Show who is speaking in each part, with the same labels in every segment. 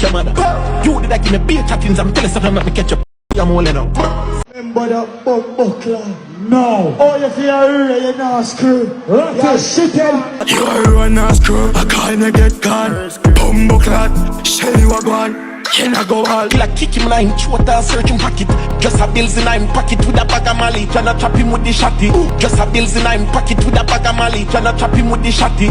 Speaker 1: your mother. You did I give me beer chattings, I'm telling something, let me catch up. I'm holding up.
Speaker 2: Remember that buckler? No. Oh, you feel you know screw. You're shitting.
Speaker 3: You are a screw. I can't get gone. Bumbo clot. Say you are gone. Can I go all?
Speaker 1: Like kick him in throat and search him pocket. Just a bills in him pocket with a bag of Mali. Tryna trap him with the shotty. Just a bills in him pocket with a bag of Mali. Tryna trap him with the shotty.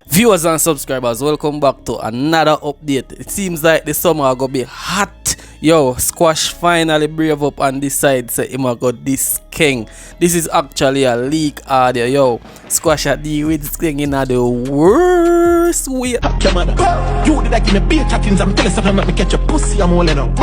Speaker 4: Viewers and subscribers, welcome back to another update. It seems like the summer gonna be hot. Yo, Squash finally brave up and decide say him got this Skeng. This is actually a leak audio. Yo, Squash a deal with Skeng in the worst way.
Speaker 1: You did I give me beer chattings, I'm telling something, let me catch a pussy, I'm holding up.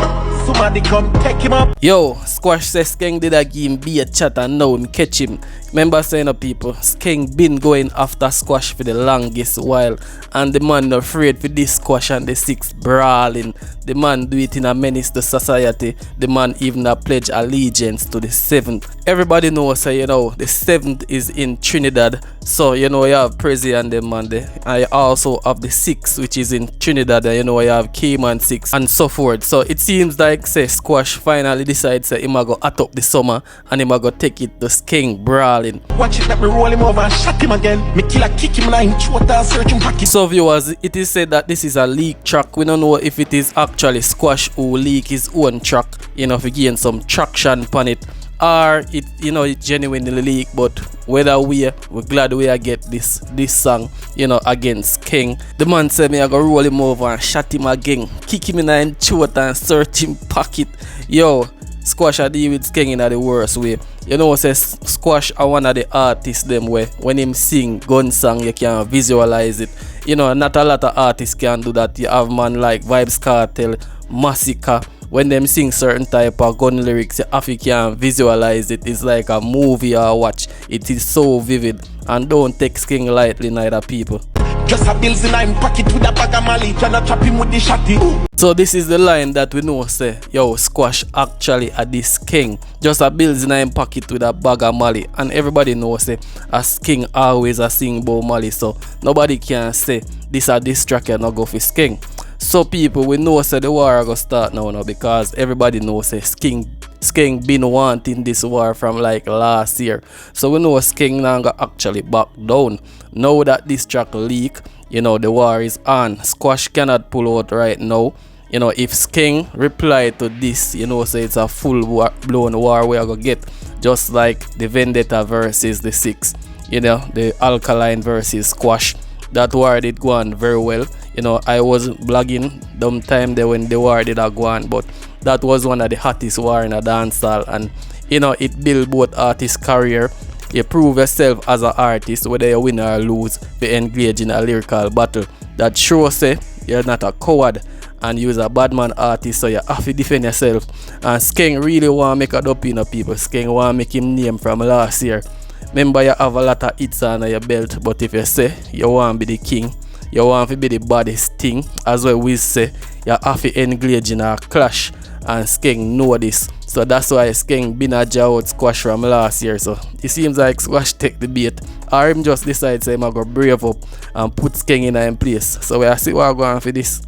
Speaker 1: Somebody come take him up.
Speaker 4: Yo, Squash says Skeng did a give him beer chat and now him catch him. Remember saying up people, Skeng been going after Squash for the longest while, and the man not afraid for this Squash and the 6 brawling. The man do it in a menace to society. The man even a pledge allegiance to the 7th. Everybody knows say, you know, the 7th is in Trinidad, so you know you have Prezi and them man there. I also have the 6th which is in Trinidad, and you know you have Cayman 6 and so forth. So it seems like say Squash finally decides say him a go at up the summer and him a go take it to Skeng brawling.
Speaker 1: Watch it, let me roll him over and shot him again. Me killer kick him in throat and search him pocket.
Speaker 4: So viewers, it is said that this is a leak track. We don't know if it is actually Squash who leak his own track, you know, to gain some traction upon it, or it, you know, it genuinely leak. But whether we're glad we get this song, you know, against Skeng. The man said me I go roll him over and shot him again, kick him in the throat and search him pocket. Yo, Squash a deal with Skeng in the worst way. You know, says Squash are one of the artists them where when him sing gun song you can visualize it. You know, not a lot of artists can do that. You have man like Vibes Cartel, Massacre. When them sing certain type of gun lyrics, you can visualize it. It's like a movie or watch. It is so vivid. And don't take Skeng lightly, neither people.
Speaker 1: Just a bills in him pocket with a bag of Mali. Tryna trap him with the shotty.
Speaker 4: So this is the line that we know say, yo, Squash actually a this Skeng. Just a bills in him pocket with a bag of Mali. And everybody knows say a Skeng always a sing about Mali. So nobody can say this a diss track and not go for Skeng. So people, we know say the war go start now because everybody knows say Skeng been wanting this war from like last year. So we know Skeng now go actually back down. Now that this track leak, you know, the war is on. Squash cannot pull out right now. You know, if Skeng reply to this, you know, say it's a full blown war we are gonna get. Just like the Vendetta versus the 6. You know, the Alkaline versus Squash. That war did go on very well. You know, I was blogging them time there when the war did go on, but that was one of the hottest war in a dancehall, and you know, it built both artists' career. You prove yourself as an artist, whether you win or lose, be engaged in a lyrical battle. That shows say you're not a coward and you're a bad man artist, so you have to defend yourself. And Skeng really want to make a dope in people. Skeng want to make him name from last year. Remember, you have a lot of hits on your belt, but if you say you want to be the king, you want to be the baddest thing, as well we say, you have to engage in a clash, and Skeng know this. So that's why Skeng been a jaw Squash from last year. So it seems like Squash take the bait, or him just decide say I'm going to brave up and put Skeng in place. So we see what going on for this.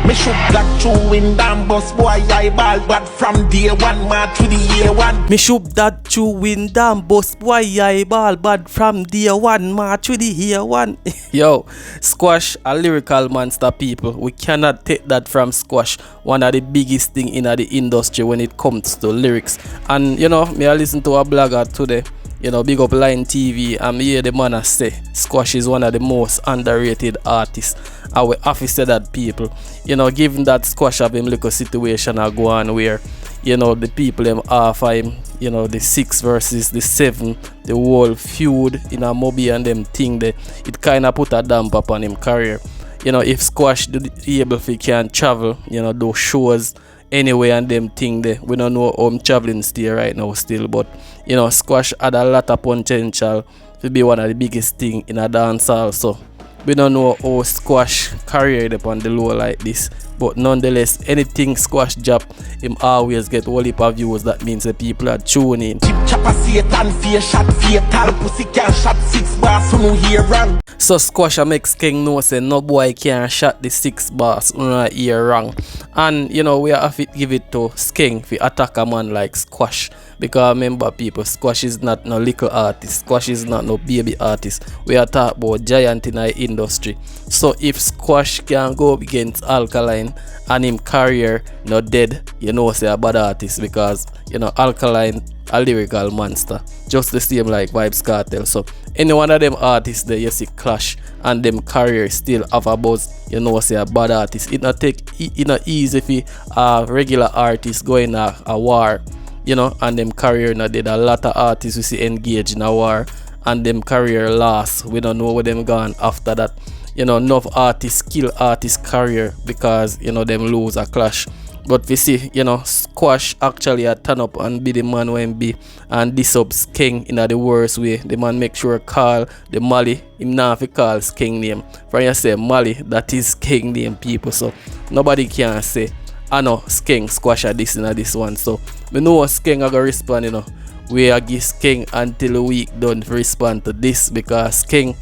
Speaker 1: Me shoot that chewing damn boss boy eyeball bad from day one man to the year one.
Speaker 4: Me shoot that chewing damn boss boy eyeball bad from day one man to the year one. Yo, Squash a lyrical monster people. We cannot take that from Squash. One of the biggest thing in the industry when it comes to lyrics. And you know, me I listen to a blogger today. You know, big up Line TV, and me hear the man say Squash is one of the most underrated artists. I will have to say that people, you know, given that Squash have him little situation I go on where, you know, the people them offer him, you know, the 6 versus the 7, the whole feud in a Moby and them thing there, it kinda put a damp upon him career. You know, if Squash able if he can travel, you know, those shows anyway and them thing there. We don't know how I'm traveling still right now still, but you know, Squash had a lot of potential to be one of the biggest thing in a dancehall. So we don't know how Squash career upon the low like this, but nonetheless, anything Squash drop, him always get whole heap of views. That means the people are tuning in.
Speaker 1: Chopper Satan, fear shot, fatal. Pussy can shot 6 bars, so no hear wrong.
Speaker 4: So Squash make Skeng know say no boy can shot the 6 bars, no hear wrong. And you know, we have to give it to Skeng for attack a man like Squash. Because remember people, Squash is not no little artist, Squash is not no baby artist. We are talking about giant in the industry. So if Squash can go up against Alkaline and him career not dead, you know say a bad artist, because you know Alkaline a lyrical monster, just the same like Vybz Kartel. So any one of them artists there you see clash and them career still have a buzz, you know say a bad artist. It not easy for a regular artist going a war, you know, and them career not dead. A lot of artists we see engaged in a war and them career lost. We don't know where them gone after that. You know, enough artists kill artist career because you know them lose a clash. But we see, you know, Squash actually a turn up and be the man when be and this up Skeng in the worst way. The man make sure call the Mali, him now fi call Skeng name. For you say Mali, that is Skeng name people. So nobody can say I know Skeng Squash a this and this one. So we know Skeng are gonna respond, you know. We are give Skeng until the week done to respond to this, because Skeng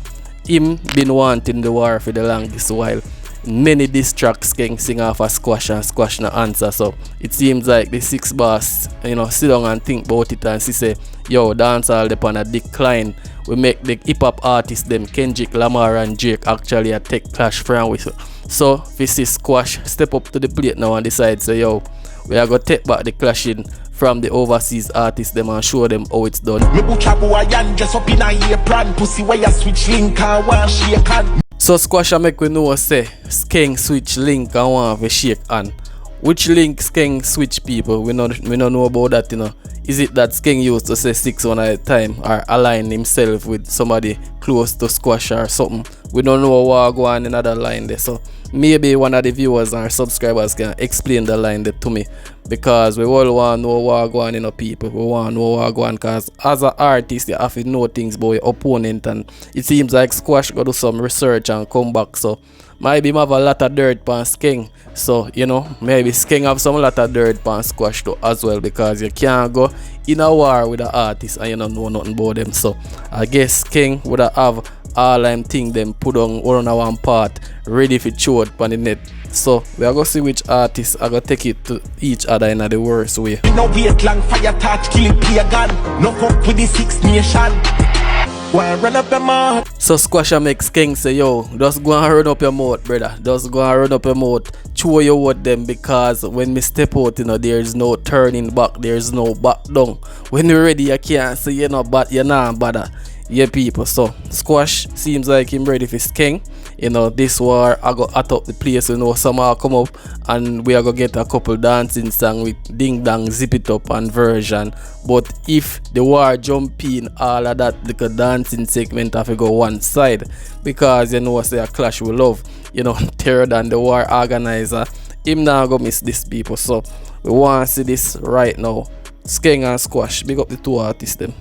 Speaker 4: him been wanting the war for the longest while. Many diss tracks Skeng sing off a Squash and Squash no answer. So it seems like the 6 bars, you know, sit down and think about it and see say, yo, dancehall upon a decline. We make the hip hop artists them Kendrick Lamar and Drake actually a take clash from with. So we see Squash step up to the plate now and decide say, yo, we are gonna take back the clashing from the overseas artists them and show them how it's done.
Speaker 1: Me butcher boy and dress up in a apron. Pussy where you switch link and one shake hand.
Speaker 4: So Squash make we know say Skeng switch link and want to shake hand. Which link Skeng switch people? We don't know about that, you know. Is it that Skeng used to say 6 one at a time or align himself with somebody close to Squash or something? We don't know what go on in another line there. So maybe one of the viewers or subscribers can explain the line there to me, because we all want to know what go on in the people. We want to know what go on, because as an artist you have to know things about your opponent, and it seems like Squash go do some research and come back. So maybe have a lot of dirt on Skeng. So you know, maybe Skeng have some lot of dirt on Squash too as well, because you can't go in a war with an artist and you don't know nothing about them. So I guess Skeng would have all them thing them put on one part ready for show it on the net. So we are gonna see which artists are gonna take it to each other in the worst way.
Speaker 1: No wait long fire touch killing pagan. No fuck with the 6 nation. Why run up your mouth?
Speaker 4: So Squash make Skeng say, yo, just go and run up your mouth, brother. Just go and run up your mouth. Chew your word them, because when me step out, you know, there's no turning back, there's no back down. When you're ready, you can't say you're not bad, you're not bother. Yeah people. So Squash seems like him ready for Skeng. You know, this war I go at up the place, you know, somehow come up and we are gonna get a couple dancing song with Ding Dang, Zip It Up and version. But if the war jump in, all of that little dancing segment have to go one side, because you know say a clash we love, you know, terror than the war organizer. Him now go miss this people. So we want to see this right now. Skeng and Squash, big up the 2 artists them.